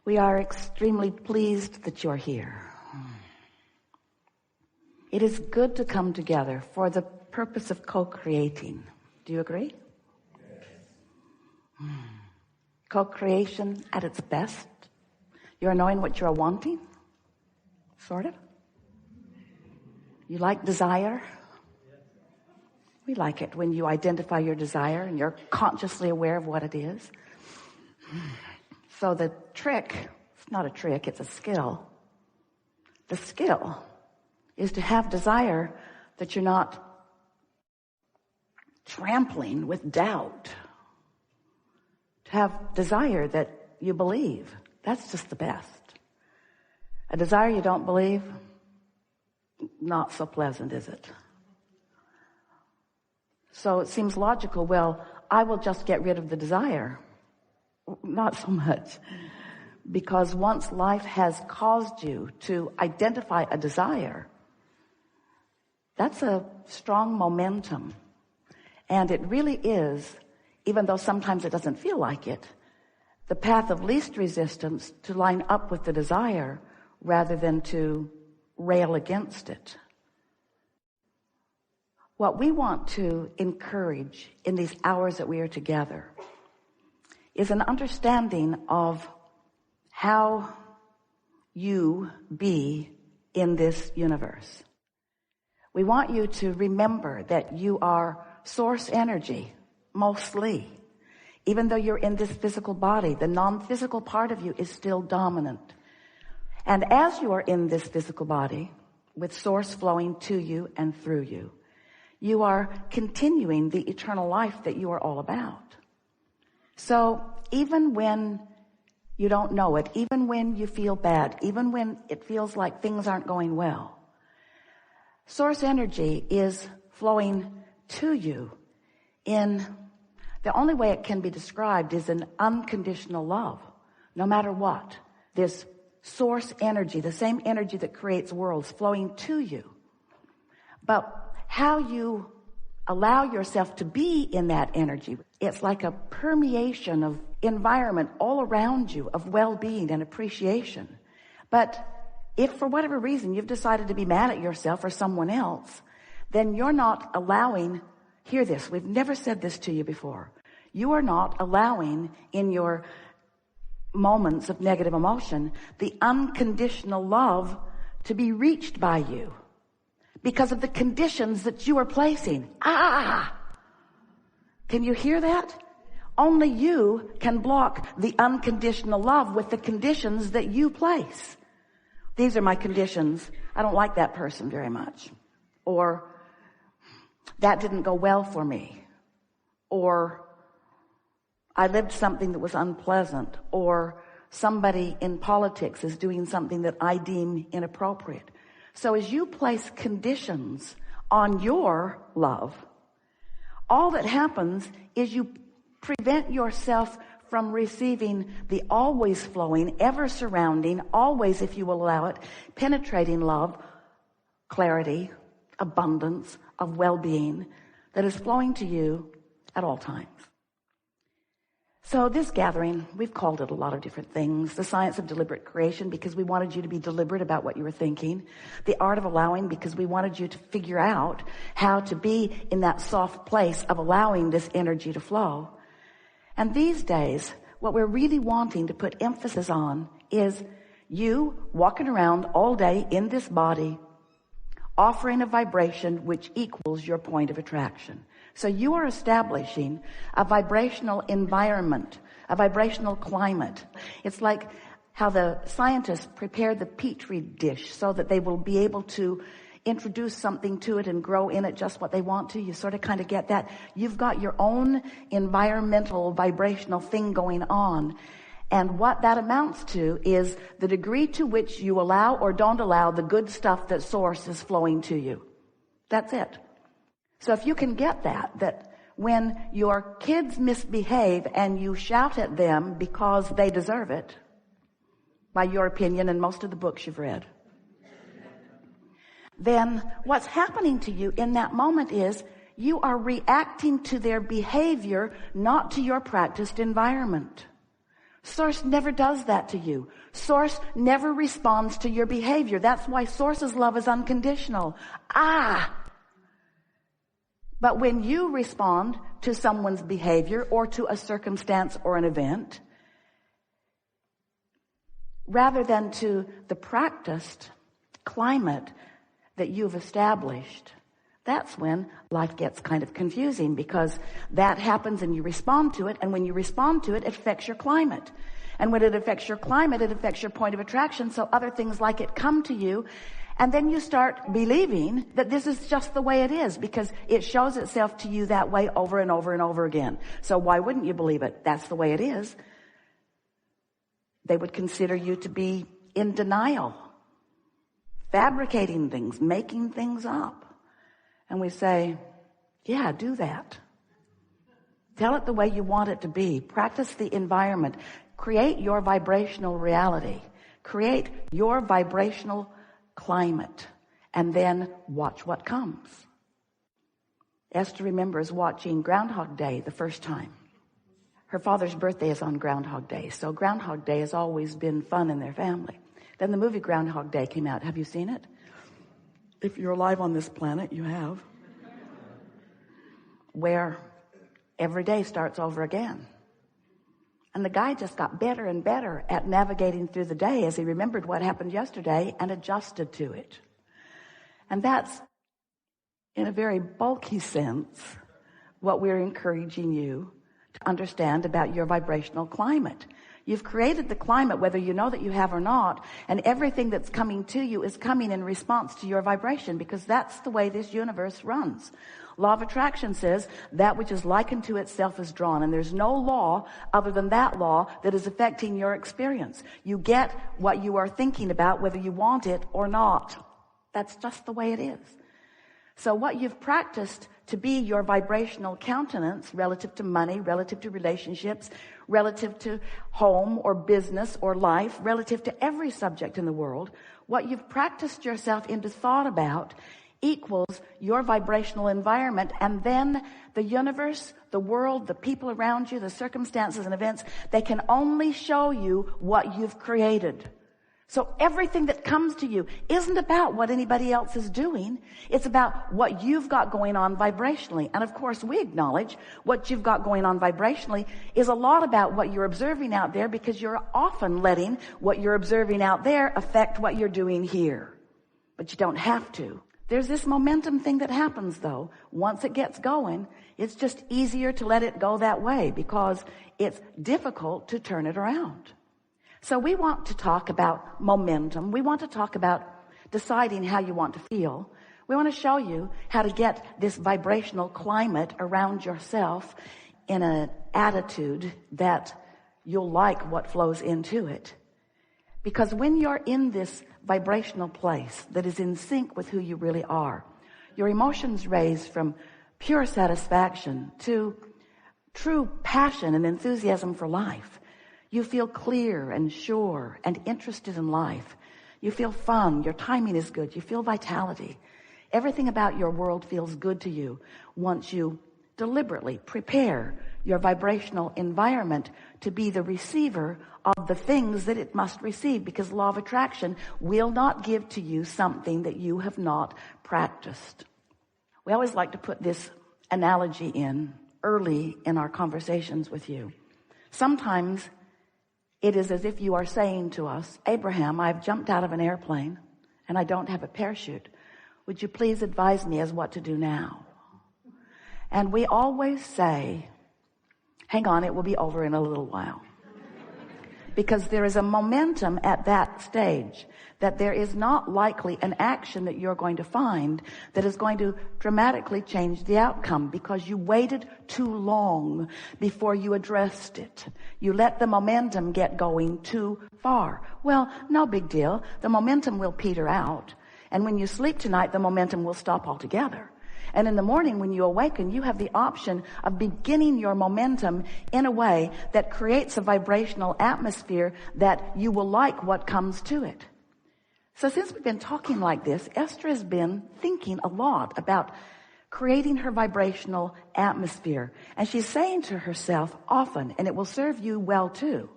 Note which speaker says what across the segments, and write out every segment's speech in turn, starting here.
Speaker 1: We are extremely pleased that you're here. It is good to come together for the purpose of co-creating. Do you agree? Yes. Co-creation at its best. You're knowing what you're wanting? Sort of. You like desire? We like it when you identify your desire and you're consciously aware of what it is. So the trick, it's not a trick, it's a skill. The skill is to have desire that you're not trampling with doubt. To have desire that you believe. That's just the best. A desire you don't believe, not so pleasant, is it? So it seems logical, well, I will just get rid of the desire. Not so much. Because once life has caused you to identify a desire, that's a strong momentum. And it really is, even though sometimes it doesn't feel like it, the path of least resistance to line up with the desire rather than to rail against it. What we want to encourage in these hours that we are together is an understanding of how you be in this universe. We want you to remember that you are source energy, mostly. Even though you're in this physical body, the non-physical part of you is still dominant. And as you are in this physical body, with source flowing to you and through you, you are continuing the eternal life that you are all about. So even when you don't know it, even when you feel bad, even when it feels like things aren't going well, source energy is flowing to you in the only way it can be described is an unconditional love, no matter what. This source energy, the same energy that creates worlds, flowing to you. But how you allow yourself to be in that energy, it's like a permeation of environment all around you of well-being and appreciation. But if for whatever reason you've decided to be mad at yourself or someone else, then you're not allowing, hear this, we've never said this to you before. You are not allowing in your moments of negative emotion the unconditional love to be reached by you because of the conditions that you are placing. Can you hear that? Only you can block the unconditional love with the conditions that you place. These are my conditions. I don't like that person very much. Or that didn't go well for me. Or I lived something that was unpleasant. Or somebody in politics is doing something that I deem inappropriate. So as you place conditions on your love, all that happens is you prevent yourself from receiving the always flowing, ever surrounding, always, if you will allow it, penetrating love, clarity, abundance of well-being that is flowing to you at all times. So this gathering, we've called it a lot of different things. The science of deliberate creation, because we wanted you to be deliberate about what you were thinking. The art of allowing, because we wanted you to figure out how to be in that soft place of allowing this energy to flow. And these days, what we're really wanting to put emphasis on is you walking around all day in this body, offering a vibration which equals your point of attraction. So you are establishing a vibrational environment, a vibrational climate. It's like how the scientists prepare the petri dish so that they will be able to introduce something to it and grow in it just what they want to. You sort of kind of get that. You've got your own environmental vibrational thing going on. And what that amounts to is the degree to which you allow or don't allow the good stuff that source is flowing to you. That's it. So if you can get that when your kids misbehave and you shout at them because they deserve it, by your opinion and most of the books you've read, then what's happening to you in that moment is you are reacting to their behavior, not to your practiced environment. Source never does that to you. Source never responds to your behavior. That's why Source's love is unconditional. But when you respond to someone's behavior or to a circumstance or an event, rather than to the practiced climate that you've established, that's when life gets kind of confusing, because that happens and you respond to it. And when you respond to it, it affects your climate. And when it affects your climate, it affects your point of attraction. So other things like it come to you. And then you start believing that this is just the way it is, because it shows itself to you that way over and over and over again. So why wouldn't you believe it? That's the way it is. They would consider you to be in denial, fabricating things, making things up. And we say, yeah, do that. Tell it the way you want it to be. Practice the environment. Create your vibrational reality. Create your vibrational climate. And then watch what comes. Esther remembers watching Groundhog Day the first time. Her father's birthday is on Groundhog Day. So Groundhog Day has always been fun in their family. Then the movie Groundhog Day came out. Have you seen it? If you're alive on this planet, you have. Where every day starts over again. And the guy just got better and better at navigating through the day as he remembered what happened yesterday and adjusted to it. And that's, in a very bulky sense, what we're encouraging you to understand about your vibrational climate. You've created the climate, whether you know that you have or not, and everything that's coming to you is coming in response to your vibration, because that's the way this universe runs. Law of attraction says that which is likened to itself is drawn, and there's no law other than that law that is affecting your experience. You get what you are thinking about, whether you want it or not. That's just the way it is. So what you've practiced to be your vibrational countenance relative to money, relative to relationships, relative to home or business or life, relative to every subject in the world, what you've practiced yourself into thought about equals your vibrational environment. And then the universe, the world, the people around you, the circumstances and events, they can only show you what you've created. So everything that comes to you isn't about what anybody else is doing. It's about what you've got going on vibrationally. And of course, we acknowledge what you've got going on vibrationally is a lot about what you're observing out there, because you're often letting what you're observing out there affect what you're doing here. But you don't have to. There's this momentum thing that happens, though. Once it gets going, it's just easier to let it go that way, because it's difficult to turn it around. So we want to talk about momentum. We want to talk about deciding how you want to feel. We want to show you how to get this vibrational climate around yourself in an attitude that you'll like what flows into it. Because when you're in this vibrational place that is in sync with who you really are, your emotions raise from pure satisfaction to true passion and enthusiasm for life. You feel clear and sure and interested in life. You feel fun. Your timing is good. You feel vitality. Everything about your world feels good to you once you deliberately prepare your vibrational environment to be the receiver of the things that it must receive, because law of attraction will not give to you something that you have not practiced. We always like to put this analogy in early in our conversations with you. Sometimes it is as if you are saying to us, Abraham, I've jumped out of an airplane and I don't have a parachute. Would you please advise me as what to do now? And we always say, hang on, it will be over in a little while. Because there is a momentum at that stage that there is not likely an action that you're going to find that is going to dramatically change the outcome, because you waited too long before you addressed it. You let the momentum get going too far. Well, no big deal. The momentum will peter out. And when you sleep tonight, the momentum will stop altogether. And in the morning when you awaken, you have the option of beginning your momentum in a way that creates a vibrational atmosphere that you will like what comes to it. So since we've been talking like this, Esther has been thinking a lot about creating her vibrational atmosphere. And she's saying to herself often, and it will serve you well too,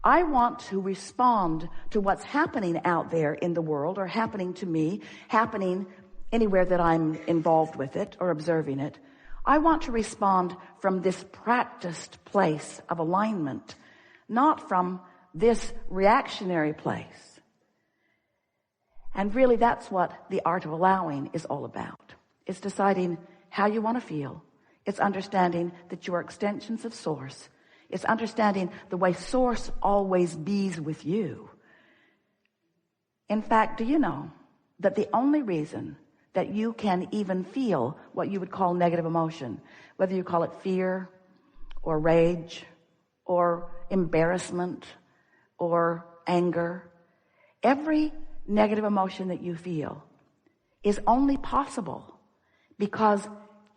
Speaker 1: I want to respond to what's happening out there in the world, or happening to me, happening anywhere that I'm involved with it or observing it. I want to respond from this practiced place of alignment, not from this reactionary place. And really, that's what the art of allowing is all about. It's deciding how you want to feel. It's understanding that you are extensions of Source. It's understanding the way Source always bees with you. In fact, do you know that the only reason that you can even feel what you would call negative emotion, whether you call it fear or rage or embarrassment or anger, every negative emotion that you feel is only possible because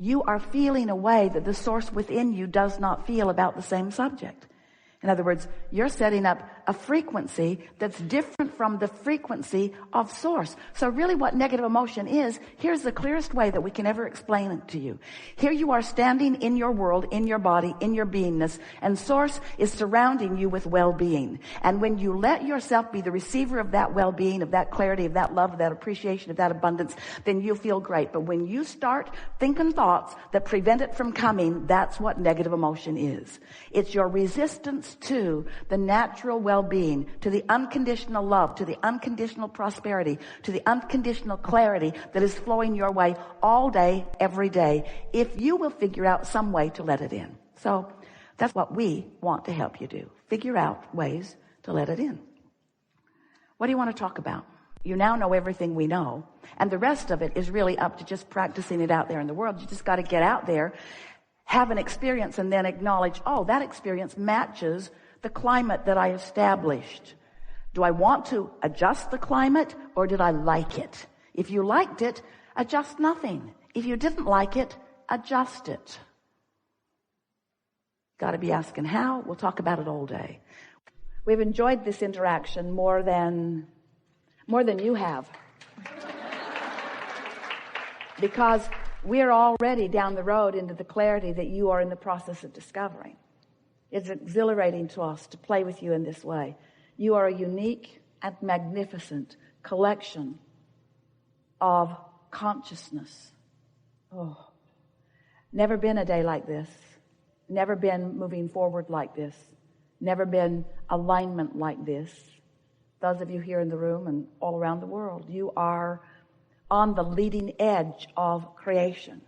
Speaker 1: you are feeling a way that the Source within you does not feel about the same subject. In other words, you're setting up a frequency that's different from the frequency of Source. So really what negative emotion is, here's the clearest way that we can ever explain it to you. Here you are standing in your world, in your body, in your beingness, and Source is surrounding you with well-being. And when you let yourself be the receiver of that well-being, of that clarity, of that love, of that appreciation, of that abundance, then you feel great. But when you start thinking thoughts that prevent it from coming, that's what negative emotion is. It's your resistance to the natural well-being, to the unconditional love, to the unconditional prosperity, to the unconditional clarity that is flowing your way all day, every day, if you will figure out some way to let it in. So that's what we want to help you do. Figure out ways to let it in. What do you want to talk about? You now know everything we know, and the rest of it is really up to just practicing it out there in the world. You just got to get out there, have an experience, and then acknowledge, oh, that experience matches the climate that I established. Do I want to adjust the climate, or did I like it? If you liked it, adjust nothing. If you didn't like it, adjust it. Got to be asking how. We'll talk about it all day. We've enjoyed this interaction more than you have. Because we're already down the road into the clarity that you are in the process of discovering. It's exhilarating to us to play with you in this way. You are a unique and magnificent collection of consciousness. Oh, never been a day like this. Never been moving forward like this. Never been alignment like this. Those of you here in the room and all around the world, you are on the leading edge of creation.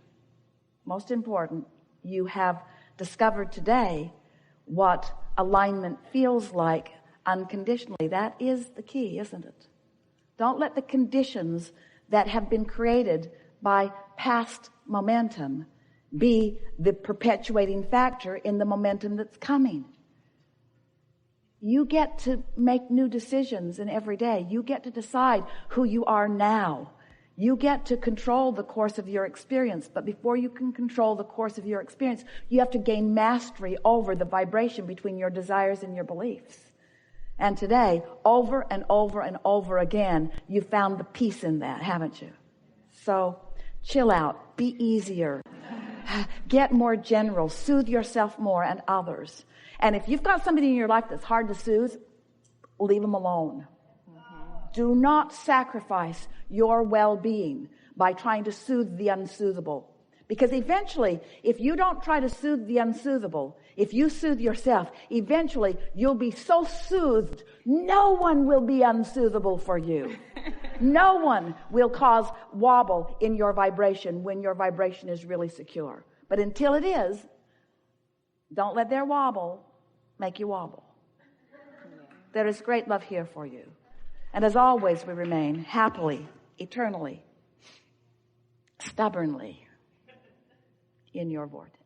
Speaker 1: Most important, you have discovered today what alignment feels like unconditionally. That is the key, isn't it? Don't let the conditions that have been created by past momentum be the perpetuating factor in the momentum that's coming. You get to make new decisions in every day. You get to decide who you are now. You get to control the course of your experience, but before you can control the course of your experience, you have to gain mastery over the vibration between your desires and your beliefs. And today, over and over and over again, you found the peace in that, haven't you? So chill out, be easier, get more general, soothe yourself more and others. And if you've got somebody in your life that's hard to soothe, leave them alone. Do not sacrifice your well-being by trying to soothe the unsoothable. Because eventually, if you don't try to soothe the unsoothable, if you soothe yourself, eventually you'll be so soothed, no one will be unsoothable for you. No one will cause wobble in your vibration when your vibration is really secure. But until it is, don't let their wobble make you wobble. There is great love here for you. And as always, we remain happily, eternally, stubbornly in your vortex.